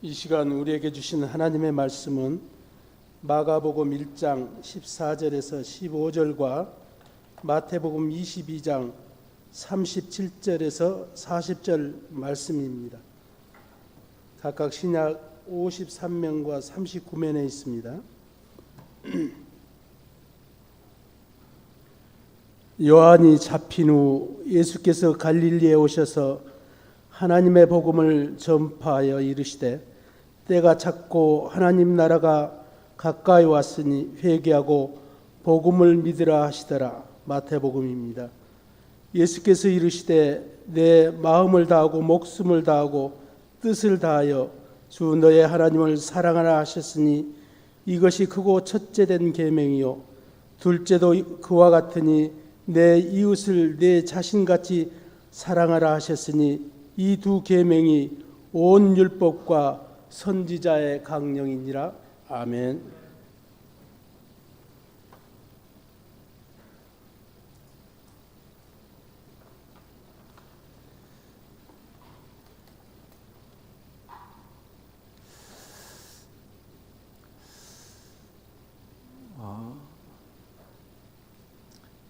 이 시간 우리에게 주신 하나님의 말씀은 마가복음 1장 14절에서 15절과 마태복음 22장 37절에서 40절 말씀입니다. 각각 신약 53면과 39면에 있습니다. 요한이 잡힌 후 예수께서 갈릴리에 오셔서 하나님의 복음을 전파하여 이르시되 때가 찼고 하나님 나라가 가까이 왔으니 회개하고 복음을 믿으라 하시더라. 마태복음입니다. 예수께서 이르시되 내 마음을 다하고 목숨을 다하고 뜻을 다하여 주 너의 하나님을 사랑하라 하셨으니 이것이 크고 첫째된 계명이요 둘째도 그와 같으니 내 이웃을 내 자신같이 사랑하라 하셨으니 이 두 계명이 온 율법과 선지자의 강령이니라. 아멘.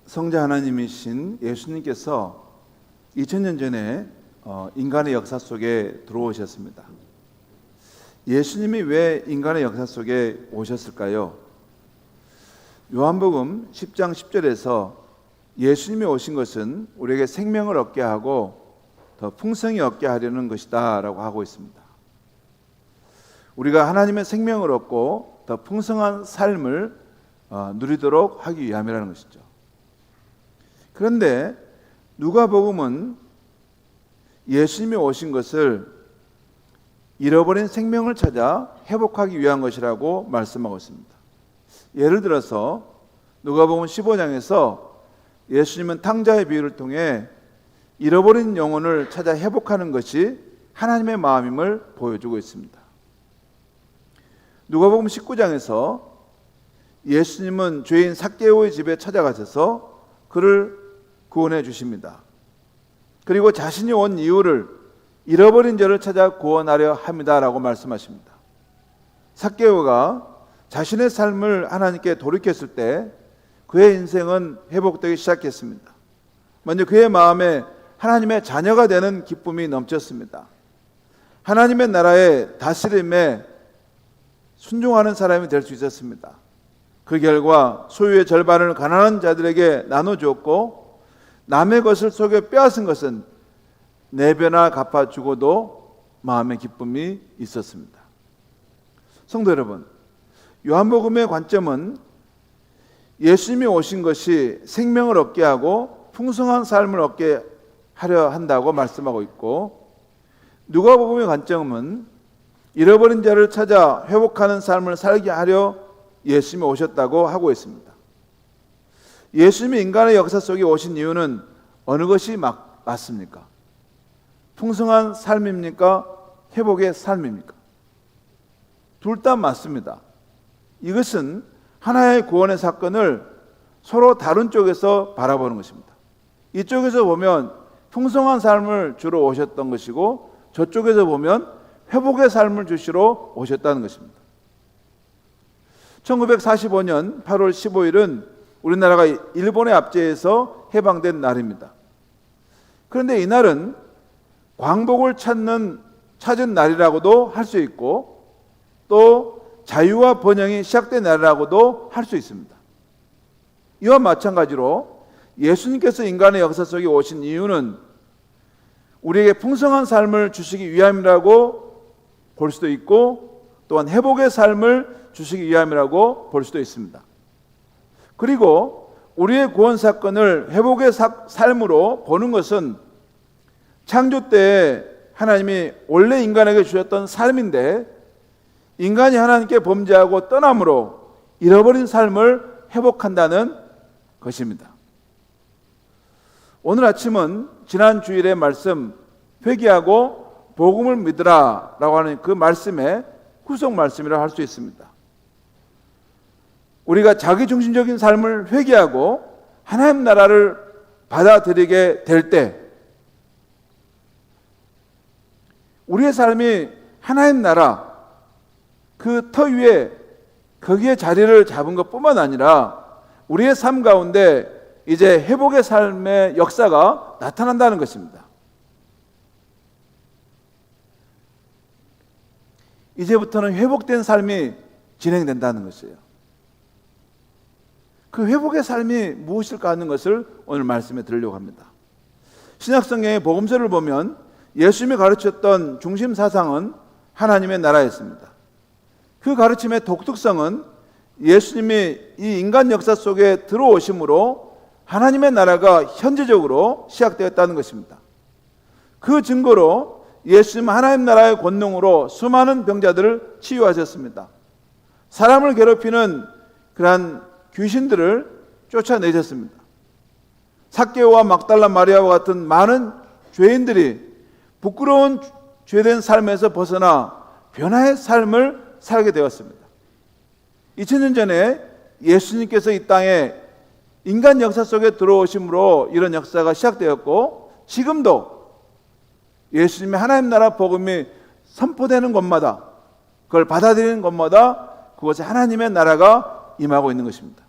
성자 하나님이신 예수님께서 2000년 전에 인간의 역사 속에 들어오셨습니다. 예수님이 왜 인간의 역사 속에 오셨을까요? 요한복음 10장 10절에서 예수님이 오신 것은 우리에게 생명을 얻게 하고 더 풍성히 얻게 하려는 것이다 라고 하고 있습니다. 우리가 하나님의 생명을 얻고 더 풍성한 삶을 누리도록 하기 위함이라는 것이죠. 그런데 누가복음은 예수님이 오신 것을 잃어버린 생명을 찾아 회복하기 위한 것이라고 말씀하고 있습니다. 예를 들어서 누가복음 15장에서 예수님은 탕자의 비유를 통해 잃어버린 영혼을 찾아 회복하는 것이 하나님의 마음임을 보여주고 있습니다. 누가복음 19장에서 예수님은 죄인 삭개오의 집에 찾아가셔서 그를 구원해 주십니다. 그리고 자신이 온 이유를 잃어버린 자를 찾아 구원하려 합니다라고 말씀하십니다. 삭개오가 자신의 삶을 하나님께 돌이켰을 때 그의 인생은 회복되기 시작했습니다. 먼저 그의 마음에 하나님의 자녀가 되는 기쁨이 넘쳤습니다. 하나님의 나라의 다스림에 순종하는 사람이 될 수 있었습니다. 그 결과 소유의 절반을 가난한 자들에게 나눠주었고 남의 것을 속여 빼앗은 것은 4배나 갚아주고도 마음의 기쁨이 있었습니다. 성도 여러분, 요한복음의 관점은 예수님이 오신 것이 생명을 얻게 하고 풍성한 삶을 얻게 하려 한다고 말씀하고 있고, 누가복음의 관점은 잃어버린 자를 찾아 회복하는 삶을 살게 하려 예수님이 오셨다고 하고 있습니다. 예수님이 인간의 역사 속에 오신 이유는 어느 것이 맞습니까? 풍성한 삶입니까? 회복의 삶입니까? 둘 다 맞습니다. 이것은 하나의 구원의 사건을 서로 다른 쪽에서 바라보는 것입니다. 이쪽에서 보면 풍성한 삶을 주러 오셨던 것이고 저쪽에서 보면 회복의 삶을 주시러 오셨다는 것입니다. 1945년 8월 15일은 우리나라가 일본의 압제에서 해방된 날입니다. 그런데 이날은 광복을 찾은 날이라고도 할 수 있고 또 자유와 번영이 시작된 날이라고도 할 수 있습니다. 이와 마찬가지로 예수님께서 인간의 역사 속에 오신 이유는 우리에게 풍성한 삶을 주시기 위함이라고 볼 수도 있고 또한 회복의 삶을 주시기 위함이라고 볼 수도 있습니다. 그리고 우리의 구원 사건을 회복의 삶으로 보는 것은 창조 때 하나님이 원래 인간에게 주셨던 삶인데 인간이 하나님께 범죄하고 떠남으로 잃어버린 삶을 회복한다는 것입니다. 오늘 아침은 지난 주일의 말씀 회개하고 복음을 믿으라 라고 하는 그 말씀의 후속 말씀이라 할 수 있습니다. 우리가 자기중심적인 삶을 회개하고 하나님 나라를 받아들이게 될 때 우리의 삶이 하나님 나라 그 터 위에 거기에 자리를 잡은 것뿐만 아니라 우리의 삶 가운데 이제 회복의 삶의 역사가 나타난다는 것입니다. 이제부터는 회복된 삶이 진행된다는 것이에요. 그 회복의 삶이 무엇일까 하는 것을 오늘 말씀에 드리려고 합니다. 신약성경의 복음서를 보면 예수님이 가르쳤던 중심 사상은 하나님의 나라였습니다. 그 가르침의 독특성은 예수님이 이 인간 역사 속에 들어오심으로 하나님의 나라가 현재적으로 시작되었다는 것입니다. 그 증거로 예수님은 하나님 나라의 권능으로 수많은 병자들을 치유하셨습니다. 사람을 괴롭히는 그러한 귀신들을 쫓아내셨습니다. 삭개오와 막달라 마리아와 같은 많은 죄인들이 부끄러운 죄된 삶에서 벗어나 변화의 삶을 살게 되었습니다. 2000년 전에 예수님께서 이 땅에 인간 역사 속에 들어오심으로 이런 역사가 시작되었고, 지금도 예수님의 하나님 나라 복음이 선포되는 곳마다, 그걸 받아들이는 곳마다 그곳에 하나님의 나라가 임하고 있는 것입니다.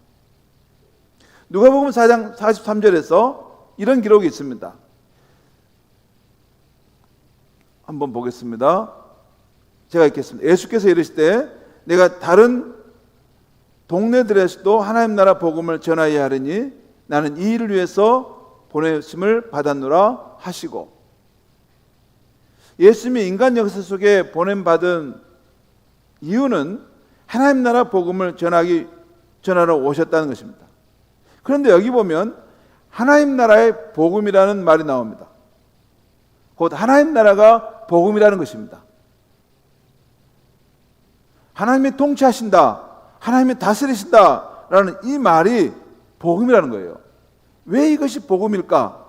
누가복음 4장 43절에서 이런 기록이 있습니다. 한번 보겠습니다. 제가 읽겠습니다. 예수께서 이르시되 내가 다른 동네들에서도 하나님 나라 복음을 전하여야 하리니 나는 이 일을 위해서 보내심을 받았노라 하시고, 예수님이 인간 역사 속에 보냄받은 이유는 하나님 나라 복음을 전하러 오셨다는 것입니다. 그런데 여기 보면 하나님 나라의 복음이라는 말이 나옵니다. 곧 하나님 나라가 복음이라는 것입니다. 하나님이 통치하신다, 하나님이 다스리신다라는 이 말이 복음이라는 거예요. 왜 이것이 복음일까?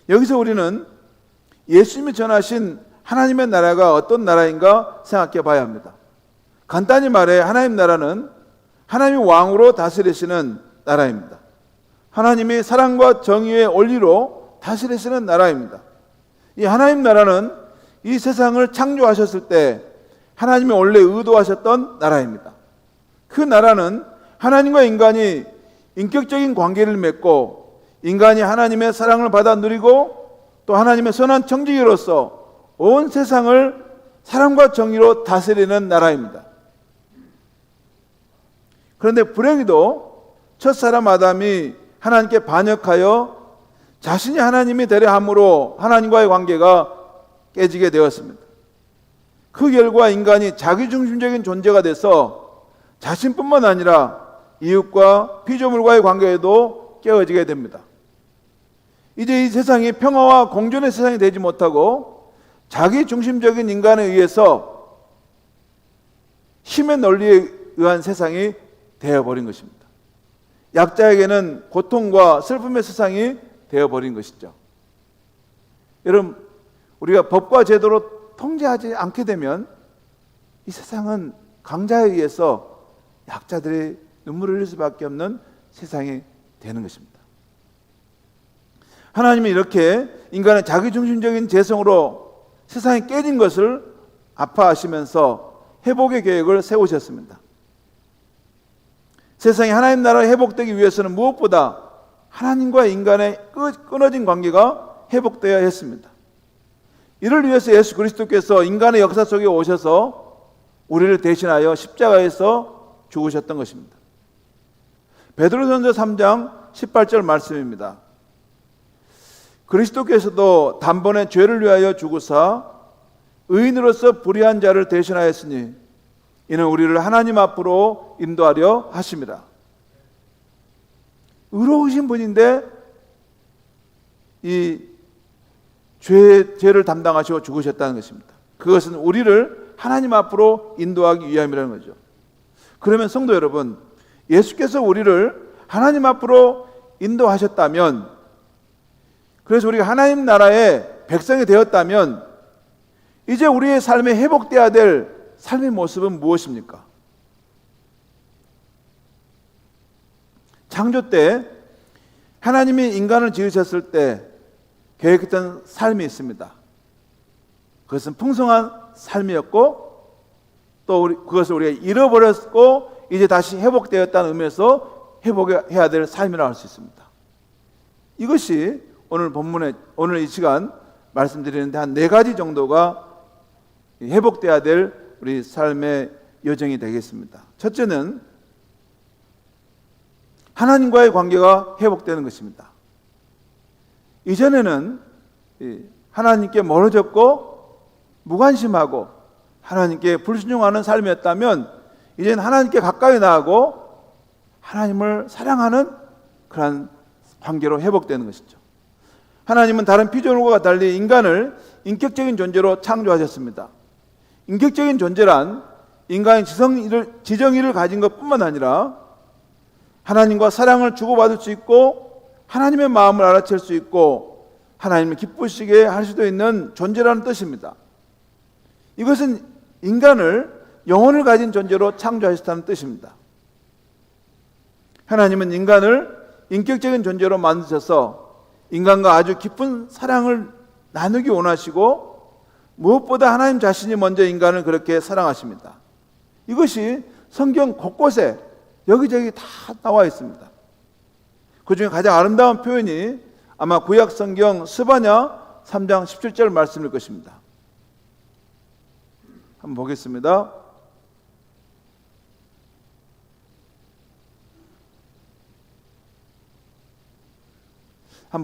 여기서 우리는 예수님이 전하신 하나님의 나라가 어떤 나라인가 생각해 봐야 합니다. 간단히 말해 하나님 나라는 하나님이 왕으로 다스리시는 나라입니다. 하나님이 사랑과 정의의 원리로 다스리시는 나라입니다. 이 하나님 나라는 이 세상을 창조하셨을 때 하나님이 원래 의도하셨던 나라입니다. 그 나라는 하나님과 인간이 인격적인 관계를 맺고 인간이 하나님의 사랑을 받아 누리고 또 하나님의 선한 청지기로서 온 세상을 사랑과 정의로 다스리는 나라입니다. 그런데 불행히도 첫사람 아담이 하나님께 반역하여 자신이 하나님이 되려 함으로 하나님과의 관계가 깨지게 되었습니다. 그 결과 인간이 자기중심적인 존재가 돼서 자신뿐만 아니라 이웃과 피조물과의 관계에도 깨어지게 됩니다. 이제 이 세상이 평화와 공존의 세상이 되지 못하고 자기중심적인 인간에 의해서 힘의 논리에 의한 세상이 되어버린 것입니다. 약자에게는 고통과 슬픔의 세상이 되어버린 것이죠. 여러분, 우리가 법과 제도로 통제하지 않게 되면 이 세상은 강자에 의해서 약자들이 눈물을 흘릴 수밖에 없는 세상이 되는 것입니다. 하나님이 이렇게 인간의 자기중심적인 재성으로 세상이 깨진 것을 아파하시면서 회복의 계획을 세우셨습니다. 세상이 하나님 나라가 회복되기 위해서는 무엇보다 하나님과 인간의 끊어진 관계가 회복되어야 했습니다. 이를 위해서 예수 그리스도께서 인간의 역사 속에 오셔서 우리를 대신하여 십자가에서 죽으셨던 것입니다. 베드로전서 3장 18절 말씀입니다. 그리스도께서도 단번에 죄를 위하여 죽으사 의인으로서 불의한 자를 대신하였으니 이는 우리를 하나님 앞으로 인도하려 하심이라. 의로우신 분인데 이 죄를 담당하시고 죽으셨다는 것입니다. 그것은 우리를 하나님 앞으로 인도하기 위함이라는 거죠. 그러면 성도 여러분, 예수께서 우리를 하나님 앞으로 인도하셨다면, 그래서 우리가 하나님 나라의 백성이 되었다면 이제 우리의 삶에 회복되어야 될 삶의 모습은 무엇입니까? 창조 때 하나님이 인간을 지으셨을 때 계획했던 삶이 있습니다. 그것은 풍성한 삶이었고 또 그것을 우리가 잃어버렸고 이제 다시 회복되었다는 의미에서 회복해야 될 삶이라고 할 수 있습니다. 이것이 오늘 본문에 오늘 이 시간 말씀드리는데 한 4가지 정도가 회복돼야 될 우리 삶의 여정이 되겠습니다. 첫째는 하나님과의 관계가 회복되는 것입니다. 이전에는 하나님께 멀어졌고 무관심하고 하나님께 불순종하는 삶이었다면 이제는 하나님께 가까이 나가고 하나님을 사랑하는 그러한 관계로 회복되는 것이죠. 하나님은 다른 피조물과 달리 인간을 인격적인 존재로 창조하셨습니다. 인격적인 존재란 인간이 지정의를 가진 것뿐만 아니라 하나님과 사랑을 주고받을 수 있고 하나님의 마음을 알아챌 수 있고 하나님을 기쁘시게 할 수도 있는 존재라는 뜻입니다. 이것은 인간을 영혼을 가진 존재로 창조하셨다는 뜻입니다. 하나님은 인간을 인격적인 존재로 만드셔서 인간과 아주 깊은 사랑을 나누기 원하시고 무엇보다 하나님 자신이 먼저 인간을 그렇게 사랑하십니다. 이것이 성경 곳곳에 여기저기 다 나와 있습니다. 그 중에 가장 아름다운 표현이 아마 구약 성경 스바냐 3장 17절 말씀일 것입니다. 한번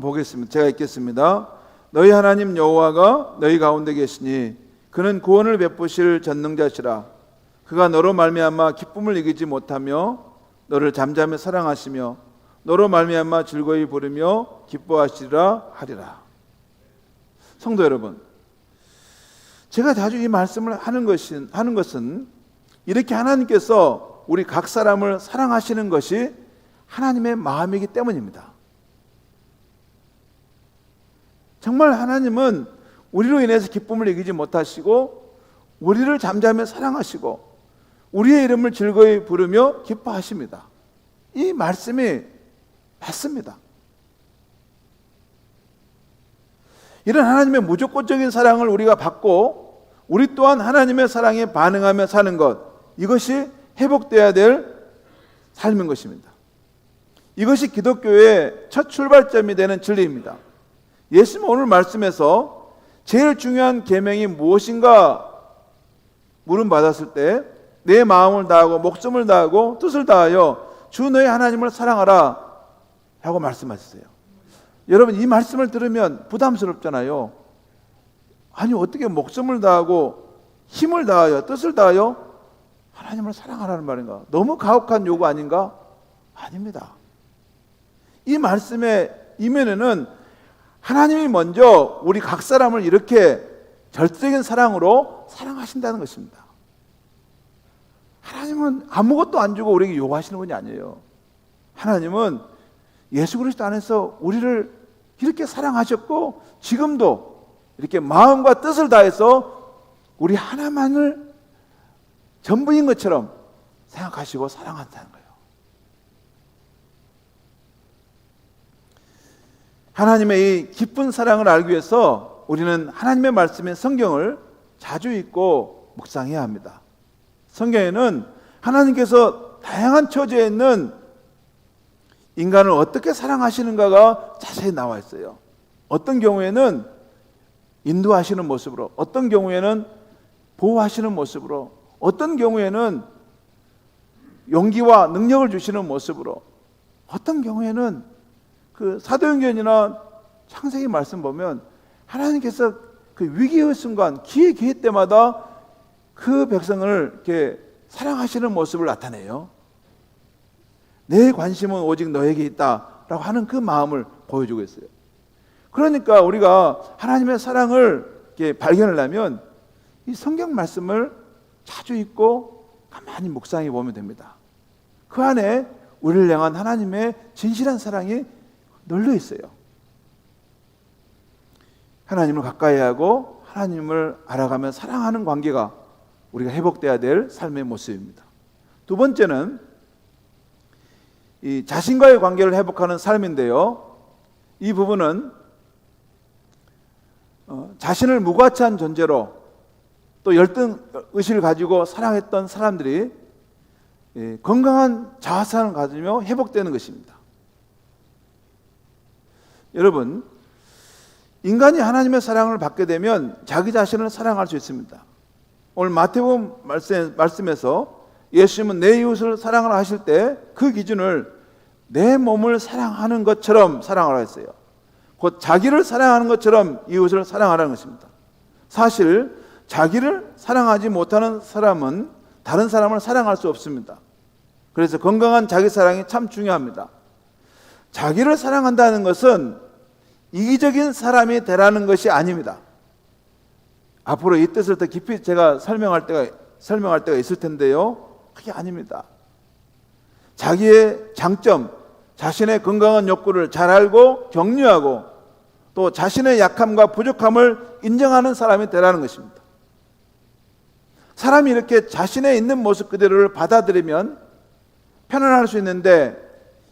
보겠습니다. 제가 읽겠습니다. 너희 하나님 여호와가 너희 가운데 계시니 그는 구원을 베푸실 전능자시라. 그가 너로 말미암아 기쁨을 이기지 못하며 너를 잠잠히 사랑하시며 너로 말미암아 즐거이 부르며 기뻐하시리라 하리라. 성도 여러분, 제가 자주 이 말씀을 하는 것은 이렇게 하나님께서 우리 각 사람을 사랑하시는 것이 하나님의 마음이기 때문입니다. 정말 하나님은 우리로 인해서 기쁨을 이기지 못하시고 우리를 잠잠히 사랑하시고 우리의 이름을 즐거이 부르며 기뻐하십니다. 이 말씀이 맞습니다. 이런 하나님의 무조건적인 사랑을 우리가 받고 우리 또한 하나님의 사랑에 반응하며 사는 것, 이것이 회복되어야 될 삶인 것입니다. 이것이 기독교의 첫 출발점이 되는 진리입니다. 예수님은 오늘 말씀에서 제일 중요한 계명이 무엇인가 물음받았을 때 내 마음을 다하고 목숨을 다하고 뜻을 다하여 주 너의 하나님을 사랑하라 라고 말씀하셨어요. 여러분, 이 말씀을 들으면 부담스럽잖아요. 아니, 어떻게 목숨을 다하고 힘을 다하여 뜻을 다하여 하나님을 사랑하라는 말인가? 너무 가혹한 요구 아닌가? 아닙니다. 이 말씀의 이면에는 하나님이 먼저 우리 각 사람을 이렇게 절대적인 사랑으로 사랑하신다는 것입니다. 하나님은 아무것도 안 주고 우리에게 요구하시는 분이 아니에요. 하나님은 예수 그리스도 안에서 우리를 이렇게 사랑하셨고 지금도 이렇게 마음과 뜻을 다해서 우리 하나만을 전부인 것처럼 생각하시고 사랑한다는 거예요. 하나님의 이 깊은 사랑을 알기 위해서 우리는 하나님의 말씀인 성경을 자주 읽고 묵상해야 합니다. 성경에는 하나님께서 다양한 처지에 있는 인간을 어떻게 사랑하시는가가 자세히 나와 있어요. 어떤 경우에는 인도하시는 모습으로, 어떤 경우에는 보호하시는 모습으로, 어떤 경우에는 용기와 능력을 주시는 모습으로, 어떤 경우에는 그 사도행전이나 창세기 말씀 보면 하나님께서 그 위기의 순간, 기회 때마다 그 백성을 이렇게 사랑하시는 모습을 나타내요. 내 관심은 오직 너에게 있다라고 하는 그 마음을 보여주고 있어요. 그러니까 우리가 하나님의 사랑을 이렇게 발견하려면 이 성경 말씀을 자주 읽고 가만히 묵상해 보면 됩니다. 그 안에 우리를 향한 하나님의 진실한 사랑이 널려 있어요. 하나님을 가까이 하고 하나님을 알아가며 사랑하는 관계가 우리가 회복돼야 될 삶의 모습입니다. 두 번째는 이 자신과의 관계를 회복하는 삶인데요. 이 부분은 자신을 무가치한 존재로 또 열등 의식을 가지고 사랑했던 사람들이 건강한 자아사랑을 가지며 회복되는 것입니다. 여러분, 인간이 하나님의 사랑을 받게 되면 자기 자신을 사랑할 수 있습니다. 오늘 마태복음 말씀에서 예수님은 내 이웃을 사랑하라 하실 때 그 기준을 내 몸을 사랑하는 것처럼 사랑하라 했어요. 곧 자기를 사랑하는 것처럼 이웃을 사랑하라는 것입니다. 사실 자기를 사랑하지 못하는 사람은 다른 사람을 사랑할 수 없습니다. 그래서 건강한 자기 사랑이 참 중요합니다. 자기를 사랑한다는 것은 이기적인 사람이 되라는 것이 아닙니다. 앞으로 이 뜻을 더 깊이 제가 설명할 때가 있을 텐데요. 그게 아닙니다. 자기의 장점, 자신의 건강한 욕구를 잘 알고 격려하고 또 자신의 약함과 부족함을 인정하는 사람이 되라는 것입니다. 사람이 이렇게 자신의 있는 모습 그대로를 받아들이면 편안할 수 있는데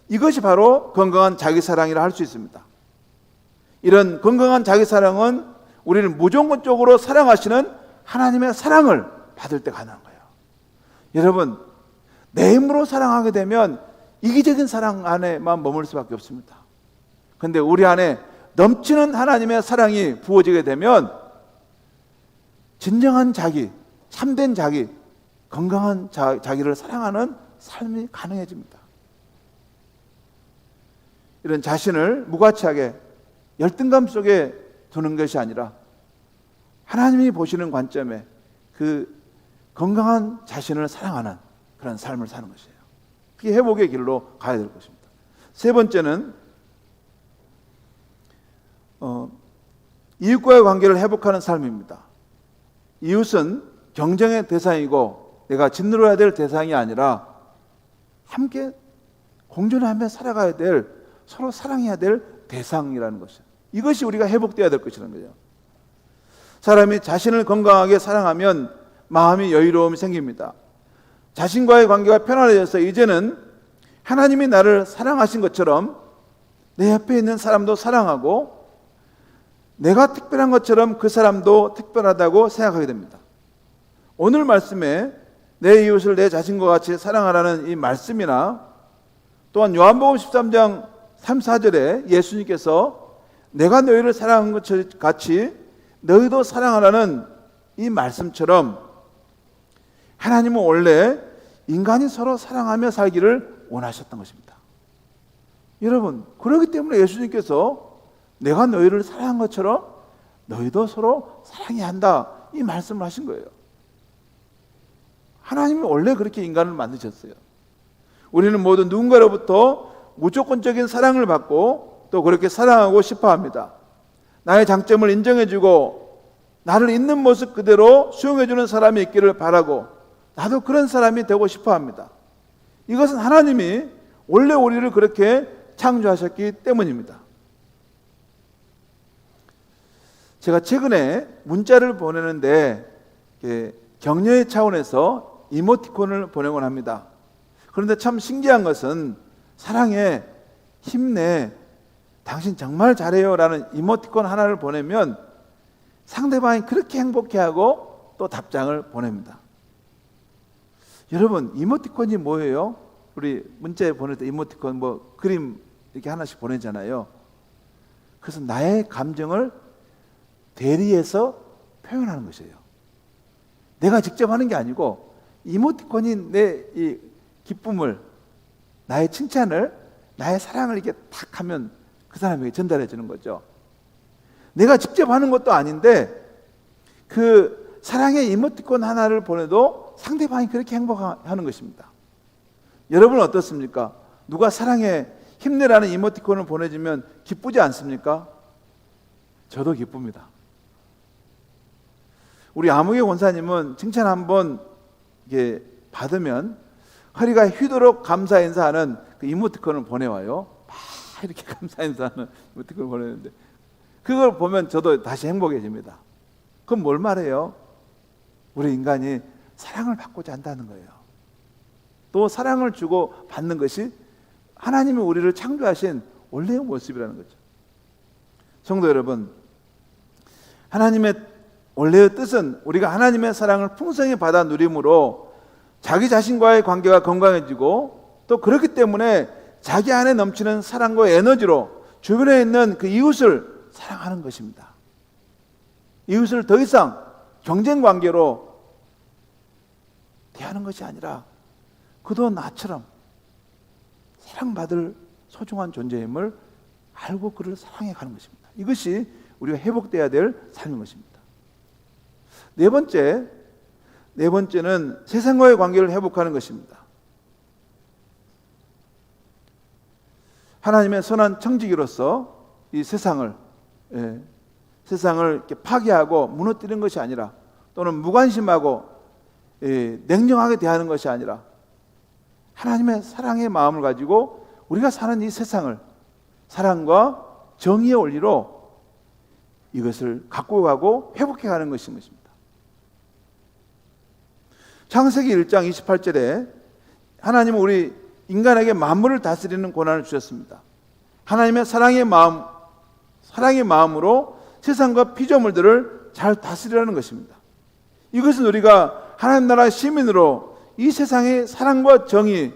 이것이 바로 건강한 자기사랑이라 할 수 있습니다. 이런 건강한 자기사랑은 우리를 무조건적으로 사랑하시는 하나님의 사랑을 받을 때 가능한 거예요. 여러분, 내 힘으로 사랑하게 되면 이기적인 사랑 안에만 머물 수밖에 없습니다. 그런데 우리 안에 넘치는 하나님의 사랑이 부어지게 되면 진정한 자기, 참된 자기, 건강한 자기를 사랑하는 삶이 가능해집니다. 이런 자신을 무가치하게 열등감 속에 두는 것이 아니라 하나님이 보시는 관점에 그 건강한 자신을 사랑하는 그런 삶을 사는 것이에요. 그게 회복의 길로 가야 될 것입니다. 세 번째는 이웃과의 관계를 회복하는 삶입니다. 이웃은 경쟁의 대상이고 내가 짓누려야 될 대상이 아니라 함께 공존하며 살아가야 될, 서로 사랑해야 될 대상이라는 것이에요. 이것이 우리가 회복되어야 될 것이라는 거죠. 사람이 자신을 건강하게 사랑하면 마음이 여유로움이 생깁니다. 자신과의 관계가 편안해져서 이제는 하나님이 나를 사랑하신 것처럼 내 옆에 있는 사람도 사랑하고 내가 특별한 것처럼 그 사람도 특별하다고 생각하게 됩니다. 오늘 말씀에 내 이웃을 내 자신과 같이 사랑하라는 이 말씀이나 또한 요한복음 13장 3, 4절에 예수님께서 내가 너희를 사랑한 것 같이 너희도 사랑하라는 이 말씀처럼 하나님은 원래 인간이 서로 사랑하며 살기를 원하셨던 것입니다. 여러분, 그렇기 때문에 예수님께서 내가 너희를 사랑한 것처럼 너희도 서로 사랑해야 한다 이 말씀을 하신 거예요. 하나님이 원래 그렇게 인간을 만드셨어요. 우리는 모두 누군가로부터 무조건적인 사랑을 받고 또 그렇게 사랑하고 싶어 합니다. 나의 장점을 인정해주고 나를 있는 모습 그대로 수용해주는 사람이 있기를 바라고 나도 그런 사람이 되고 싶어 합니다. 이것은 하나님이 원래 우리를 그렇게 창조하셨기 때문입니다. 제가 최근에 문자를 보내는데 격려의 차원에서 이모티콘을 보내곤 합니다. 그런데 참 신기한 것은 사랑해, 힘내, 당신 정말 잘해요 라는 이모티콘 하나를 보내면 상대방이 그렇게 행복해하고 또 답장을 보냅니다. 여러분, 이모티콘이 뭐예요? 우리 문자에 보낼 때 이모티콘 뭐 그림 이렇게 하나씩 보내잖아요. 그래서 나의 감정을 대리해서 표현하는 것이에요. 내가 직접 하는 게 아니고 이모티콘이 내 이 기쁨을, 나의 칭찬을, 나의 사랑을 이렇게 탁 하면 그 사람에게 전달해 주는 거죠. 내가 직접 하는 것도 아닌데 그 사랑의 이모티콘 하나를 보내도 상대방이 그렇게 행복하는 것입니다. 여러분은 어떻습니까? 누가 사랑해, 힘내라는 이모티콘을 보내주면 기쁘지 않습니까? 저도 기쁩니다. 우리 아무개 권사님은 칭찬 한번 받으면 허리가 휘도록 감사 인사하는 그 이모티콘을 보내와요. 막 이렇게 감사 인사하는 이모티콘을 보내는데 그걸 보면 저도 다시 행복해집니다. 그럼 뭘 말해요? 우리 인간이 사랑을 받고자 한다는 거예요. 또 사랑을 주고 받는 것이 하나님이 우리를 창조하신 원래의 모습이라는 거죠. 성도 여러분, 하나님의 원래의 뜻은 우리가 하나님의 사랑을 풍성히 받아 누림으로 자기 자신과의 관계가 건강해지고, 또 그렇기 때문에 자기 안에 넘치는 사랑과 에너지로 주변에 있는 그 이웃을 사랑하는 것입니다. 이웃을 더 이상 경쟁 관계로 대하는 것이 아니라 그도 나처럼 사랑받을 소중한 존재임을 알고 그를 사랑해 가는 것입니다. 이것이 우리가 회복되어야 될 삶인 것입니다. 네 번째는 세상과의 관계를 회복하는 것입니다. 하나님의 선한 청지기로서 이 세상을 이렇게 파괴하고 무너뜨리는 것이 아니라, 또는 무관심하고 냉정하게 대하는 것이 아니라, 하나님의 사랑의 마음을 가지고 우리가 사는 이 세상을 사랑과 정의의 원리로 이것을 갖고 가고 회복해 가는 것인 것입니다. 창세기 1장 28절에 하나님은 우리 인간에게 만물을 다스리는 권한을 주셨습니다. 하나님의 사랑의 마음으로 세상과 피조물들을 잘 다스리라는 것입니다. 이것은 우리가 하나님 나라의 시민으로 이 세상의 사랑과 정의,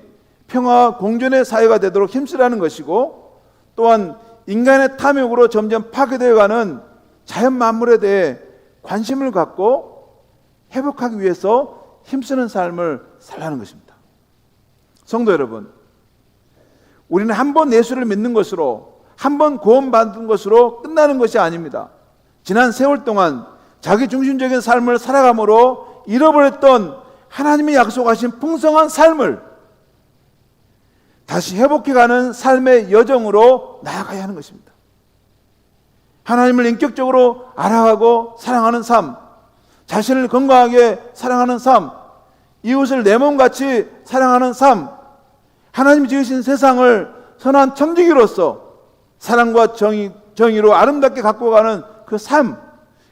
평화와 공존의 사회가 되도록 힘쓰라는 것이고, 또한 인간의 탐욕으로 점점 파괴되어가는 자연 만물에 대해 관심을 갖고 회복하기 위해서 힘쓰는 삶을 살라는 것입니다. 성도 여러분, 우리는 한 번 예수를 믿는 것으로, 한 번 구원받은 것으로 끝나는 것이 아닙니다. 지난 세월 동안 자기 중심적인 삶을 살아감으로 잃어버렸던 하나님이 약속하신 풍성한 삶을 다시 회복해가는 삶의 여정으로 나아가야 하는 것입니다. 하나님을 인격적으로 알아가고 사랑하는 삶, 자신을 건강하게 사랑하는 삶, 이웃을 내 몸같이 사랑하는 삶, 하나님이 지으신 세상을 선한 청지기로서 사랑과 정의로 아름답게 갖고 가는 그 삶,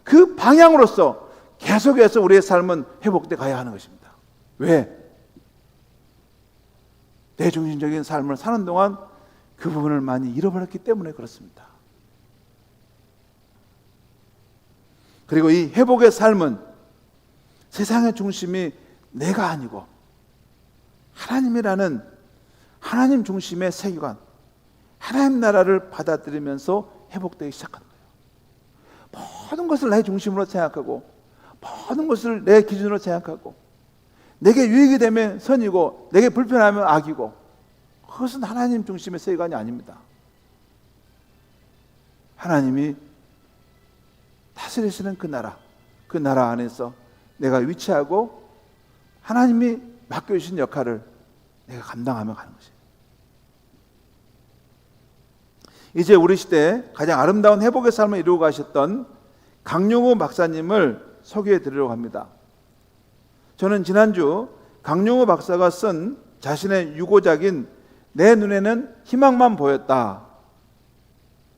그 방향으로서 계속해서 우리의 삶은 회복돼 가야 하는 것입니다. 왜? 내 중심적인 삶을 사는 동안 그 부분을 많이 잃어버렸기 때문에 그렇습니다. 그리고 이 회복의 삶은 세상의 중심이 내가 아니고 하나님이라는 하나님 중심의 세계관, 하나님 나라를 받아들이면서 회복되기 시작하는 거예요. 모든 것을 내 중심으로 생각하고, 모든 것을 내 기준으로 생각하고, 내게 유익이 되면 선이고 내게 불편하면 악이고, 그것은 하나님 중심의 세계관이 아닙니다. 하나님이 다스리시는 그 나라 안에서 내가 위치하고 하나님이 맡겨주신 역할을 내가 감당하며 가는 것이에요. 이제 우리 시대에 가장 아름다운 회복의 삶을 이루고 가셨던 강용호 박사님을 소개해 드리려고 합니다. 저는 지난주 강용호 박사가 쓴 자신의 유고작인 내 눈에는 희망만 보였다.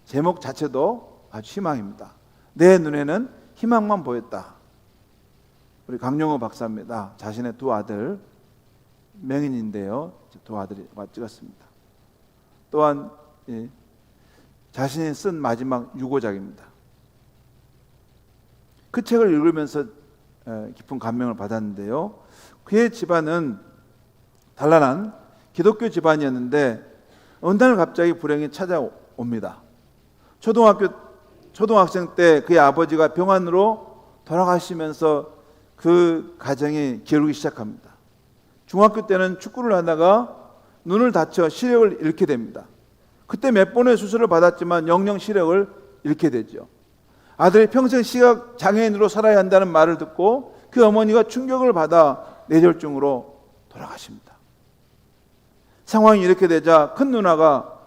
제목 자체도 아주 희망입니다. 내 눈에는 희망만 보였다. 우리 강용호 박사입니다. 자신의 두 아들, 명인인데요. 두 아들이 찍었습니다. 또한 자신이 쓴 마지막 유고작입니다. 그 책을 읽으면서 깊은 감명을 받았는데요. 그의 집안은 단란한 기독교 집안이었는데 어느 날 갑자기 불행이 찾아옵니다. 초등학생 때 그의 아버지가 병환으로 돌아가시면서 그 가정이 기울기 시작합니다. 중학교 때는 축구를 하다가 눈을 다쳐 시력을 잃게 됩니다. 그때 몇 번의 수술을 받았지만 영영 시력을 잃게 되죠. 아들이 평생 시각 장애인으로 살아야 한다는 말을 듣고 그 어머니가 충격을 받아 뇌졸중으로 돌아가십니다. 상황이 이렇게 되자 큰 누나가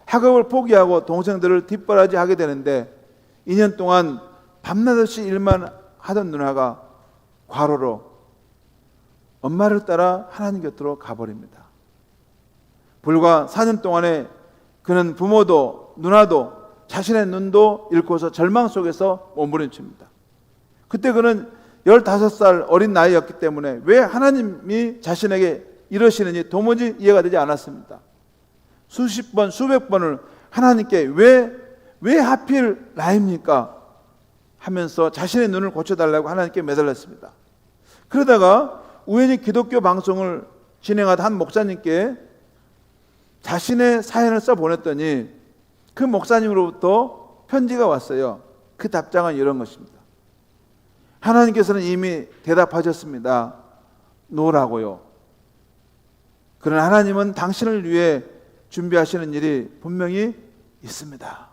학업을 포기하고 동생들을 뒷바라지하게 되는데 2년 동안 밤낮없이 일만 하던 누나가 과로로 엄마를 따라 하나님 곁으로 가버립니다. 불과 4년 동안에 그는 부모도 누나도 자신의 눈도 잃고서 절망 속에서 몸부림칩니다. 그때 그는 15살 어린 나이였기 때문에 왜 하나님이 자신에게 이러시는지 도무지 이해가 되지 않았습니다. 수십 번, 수백 번을 하나님께 왜 하필 나입니까? 하면서 자신의 눈을 고쳐달라고 하나님께 매달렸습니다. 그러다가 우연히 기독교 방송을 진행하다 한 목사님께 자신의 사연을 써보냈더니 그 목사님으로부터 편지가 왔어요. 그 답장은 이런 것입니다. 하나님께서는 이미 대답하셨습니다. 노라고요. 그러나 하나님은 당신을 위해 준비하시는 일이 분명히 있습니다.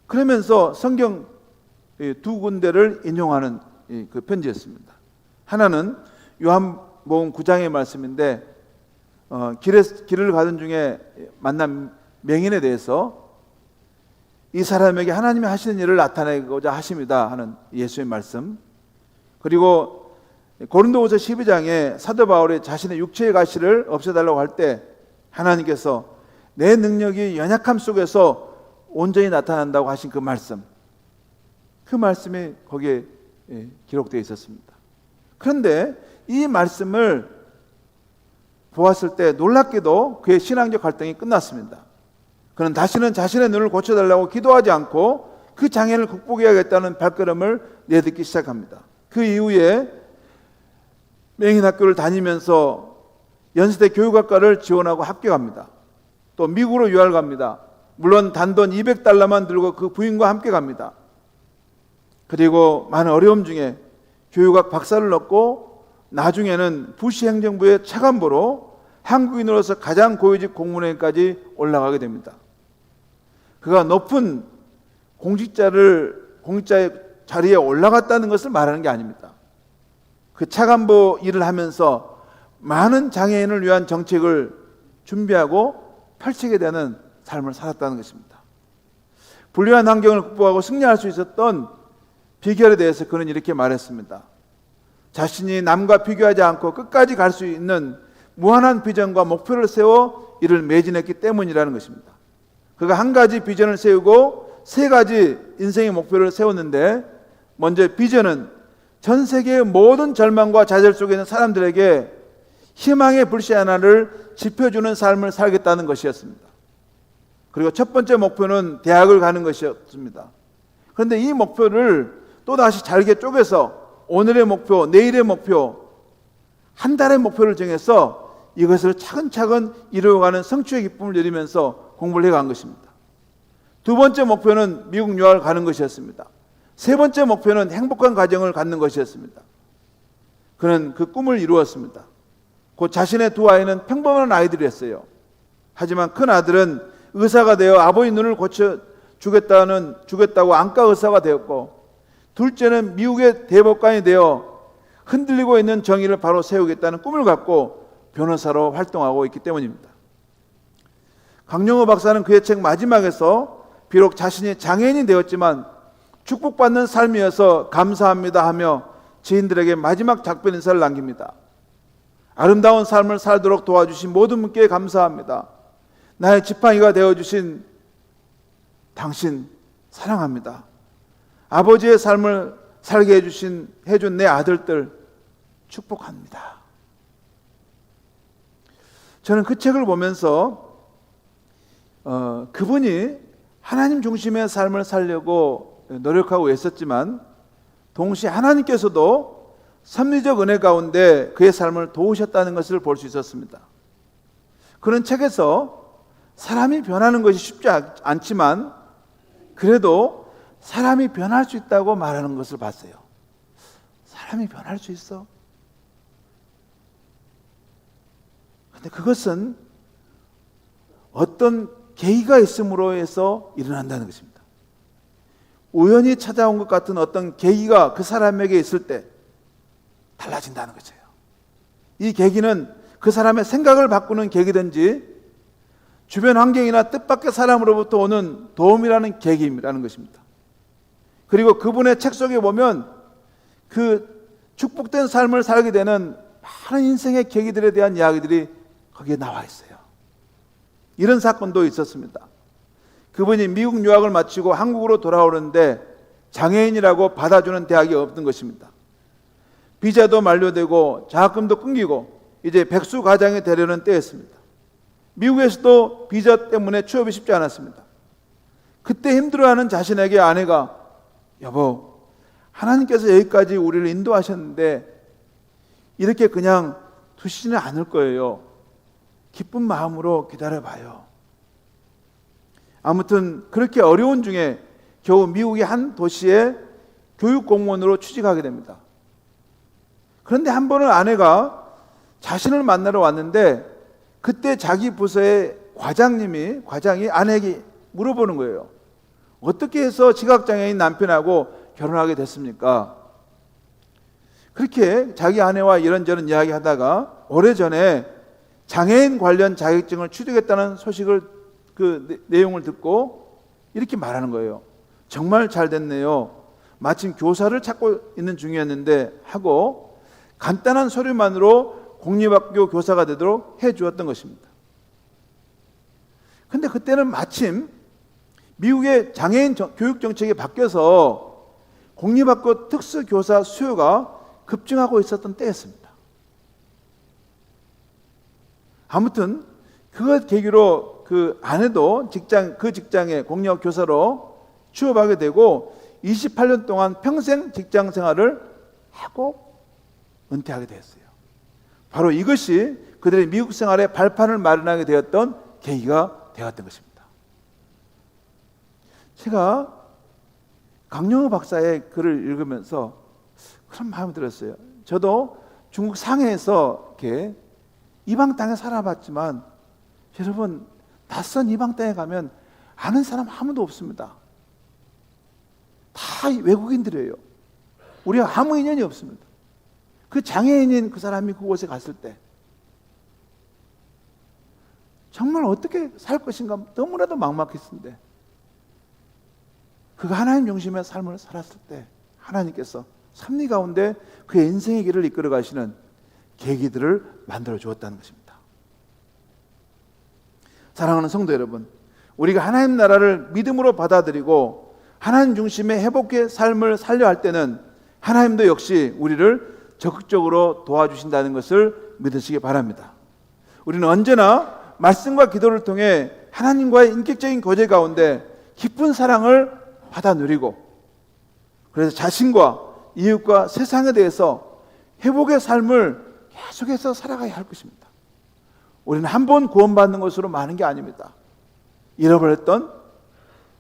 그러면서 성경 두 군데를 인용하는 그 편지였습니다. 하나는 요한복음 9장의 말씀인데 길을 가던 중에 만난 맹인에 대해서 이 사람에게 하나님이 하시는 일을 나타내고자 하십니다 하는 예수의 말씀. 그리고 고린도후서 12장에 사도 바울이 자신의 육체의 가시를 없애달라고 할 때 하나님께서 내 능력이 연약함 속에서 온전히 나타난다고 하신 그 말씀, 그 말씀이 거기에 기록되어 있었습니다. 그런데 이 말씀을 보았을 때 놀랍게도 그의 신앙적 갈등이 끝났습니다. 그는 다시는 자신의 눈을 고쳐달라고 기도하지 않고 그 장애를 극복해야겠다는 발걸음을 내딛기 시작합니다. 그 이후에 맹인학교를 다니면서 연세대 교육학과를 지원하고 합격합니다. 또 미국으로 유학을 갑니다. 물론 단돈 $200만 들고 그 부인과 함께 갑니다. 그리고 많은 어려움 중에 교육학 박사를 얻고 나중에는 부시 행정부의 차관보로 한국인으로서 가장 고위직 공무원에까지 올라가게 됩니다. 그가 높은 공직자의 자리에 올라갔다는 것을 말하는 게 아닙니다. 그 차관보 일을 하면서 많은 장애인을 위한 정책을 준비하고 펼치게 되는 삶을 살았다는 것입니다. 불리한 환경을 극복하고 승리할 수 있었던 비결에 대해서 그는 이렇게 말했습니다. 자신이 남과 비교하지 않고 끝까지 갈 수 있는 무한한 비전과 목표를 세워 이를 매진했기 때문이라는 것입니다. 그가 한 가지 비전을 세우고 세 가지 인생의 목표를 세웠는데, 먼저 비전은 전 세계의 모든 절망과 좌절 속에 있는 사람들에게 희망의 불씨 하나를 지펴주는 삶을 살겠다는 것이었습니다. 그리고 첫 번째 목표는 대학을 가는 것이었습니다. 그런데 이 목표를 또다시 잘게 쪼개서 오늘의 목표, 내일의 목표, 한 달의 목표를 정해서 이것을 차근차근 이루어가는 성취의 기쁨을 누리면서 공부를 해간 것입니다. 두 번째 목표는 미국 유학을 가는 것이었습니다. 세 번째 목표는 행복한 가정을 갖는 것이었습니다. 그는 그 꿈을 이루었습니다. 곧 자신의 두 아이는 평범한 아이들이었어요. 하지만 큰 아들은 의사가 되어 아버지 눈을 고쳐 주겠다고 안과 의사가 되었고, 둘째는 미국의 대법관이 되어 흔들리고 있는 정의를 바로 세우겠다는 꿈을 갖고 변호사로 활동하고 있기 때문입니다. 강영호 박사는 그의 책 마지막에서 비록 자신이 장애인이 되었지만 축복받는 삶이어서 감사합니다 하며 지인들에게 마지막 작별 인사를 남깁니다. 아름다운 삶을 살도록 도와주신 모든 분께 감사합니다. 나의 지팡이가 되어주신 당신 사랑합니다. 아버지의 삶을 살게 해준 내 아들들 축복합니다. 저는 그 책을 보면서 그분이 하나님 중심의 삶을 살려고 노력하고 애썼지만 동시에 하나님께서도 섭리적 은혜 가운데 그의 삶을 도우셨다는 것을 볼 수 있었습니다. 그런 책에서 사람이 변하는 것이 쉽지 않지만 그래도 사람이 변할 수 있다고 말하는 것을 봤어요. 사람이 변할 수 있어? 근데 그것은 어떤 계기가 있음으로 해서 일어난다는 것입니다. 우연히 찾아온 것 같은 어떤 계기가 그 사람에게 있을 때 달라진다는 거죠. 이 계기는 그 사람의 생각을 바꾸는 계기든지 주변 환경이나 뜻밖의 사람으로부터 오는 도움이라는 계기라는 것입니다. 그리고 그분의 책 속에 보면 그 축복된 삶을 살게 되는 많은 인생의 계기들에 대한 이야기들이 거기에 나와 있어요. 이런 사건도 있었습니다. 그분이 미국 유학을 마치고 한국으로 돌아오는데 장애인이라고 받아주는 대학이 없는 것입니다. 비자도 만료되고 장학금도 끊기고 이제 백수 가장이 되려는 때였습니다. 미국에서도 비자 때문에 취업이 쉽지 않았습니다. 그때 힘들어하는 자신에게 아내가 여보, 하나님께서 여기까지 우리를 인도하셨는데 이렇게 그냥 두시지는 않을 거예요. 기쁜 마음으로 기다려봐요. 아무튼 그렇게 어려운 중에 겨우 미국의 한 도시에 교육공무원으로 취직하게 됩니다. 그런데 한 번은 아내가 자신을 만나러 왔는데 그때 자기 부서의 과장이 아내에게 물어보는 거예요. 어떻게 해서 시각장애인 남편하고 결혼하게 됐습니까? 그렇게 자기 아내와 이런저런 이야기하다가 오래전에 장애인 관련 자격증을 취득했다는 소식을 그 내용을 듣고 이렇게 말하는 거예요. 정말 잘 됐네요. 마침 교사를 찾고 있는 중이었는데 하고 간단한 서류만으로 공립학교 교사가 되도록 해 주었던 것입니다. 근데 그때는 마침 미국의 장애인 교육 정책이 바뀌어서 공립학교 특수교사 수요가 급증하고 있었던 때였습니다. 아무튼 그것 계기로 그 아내도 그 직장에 공립 교사로 취업하게 되고 28년 동안 평생 직장 생활을 하고 은퇴하게 되었어요. 바로 이것이 그들의 미국 생활의 발판을 마련하게 되었던 계기가 되었던 것입니다. 제가 강영우 박사의 글을 읽으면서 그런 마음이 들었어요. 저도 중국 상해에서 이렇게 이방 땅에 살아봤지만 여러분, 낯선 이방 땅에 가면 아는 사람 아무도 없습니다. 다 외국인들이에요. 우리가 아무 인연이 없습니다. 그 장애인인 그 사람이 그곳에 갔을 때 정말 어떻게 살 것인가 너무나도 막막했는데 그가 하나님 중심의 삶을 살았을 때 하나님께서 섭리 가운데 그의 인생의 길을 이끌어 가시는 계기들을 만들어 주었다는 것입니다. 사랑하는 성도 여러분, 우리가 하나님 나라를 믿음으로 받아들이고 하나님 중심의 회복의 삶을 살려 할 때는 하나님도 역시 우리를 적극적으로 도와주신다는 것을 믿으시기 바랍니다. 우리는 언제나 말씀과 기도를 통해 하나님과의 인격적인 교제 가운데 깊은 사랑을 받아 누리고 그래서 자신과 이웃과 세상에 대해서 회복의 삶을 계속해서 살아가야 할 것입니다. 우리는 한 번 구원받는 것으로 많은 게 아닙니다. 잃어버렸던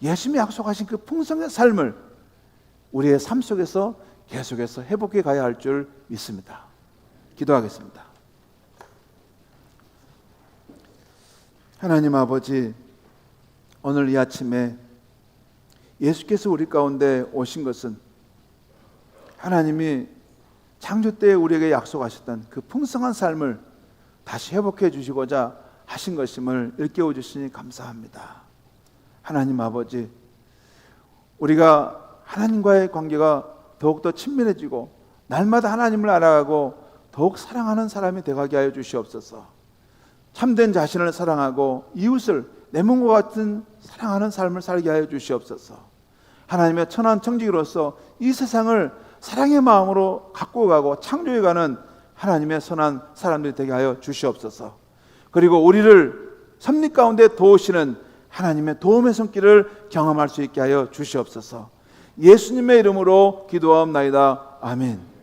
예수님이 약속하신 그 풍성의 삶을 우리의 삶 속에서 계속해서 회복해 가야 할 줄 믿습니다. 기도하겠습니다. 하나님 아버지, 오늘 이 아침에 예수께서 우리 가운데 오신 것은 하나님이 창조 때에 우리에게 약속하셨던 그 풍성한 삶을 다시 회복해 주시고자 하신 것임을 일깨워 주시니 감사합니다. 하나님 아버지, 우리가 하나님과의 관계가 더욱더 친밀해지고 날마다 하나님을 알아가고 더욱 사랑하는 사람이 되게 하여 주시옵소서. 참된 자신을 사랑하고 이웃을 내 몸과 같은 사랑하는 삶을 살게 하여 주시옵소서. 하나님의 천한 청지기로서 이 세상을 사랑의 마음으로 갖고 가고 창조해가는 하나님의 선한 사람들이 되게 하여 주시옵소서. 그리고 우리를 섭리 가운데 도우시는 하나님의 도움의 손길을 경험할 수 있게 하여 주시옵소서. 예수님의 이름으로 기도하옵나이다. 아멘.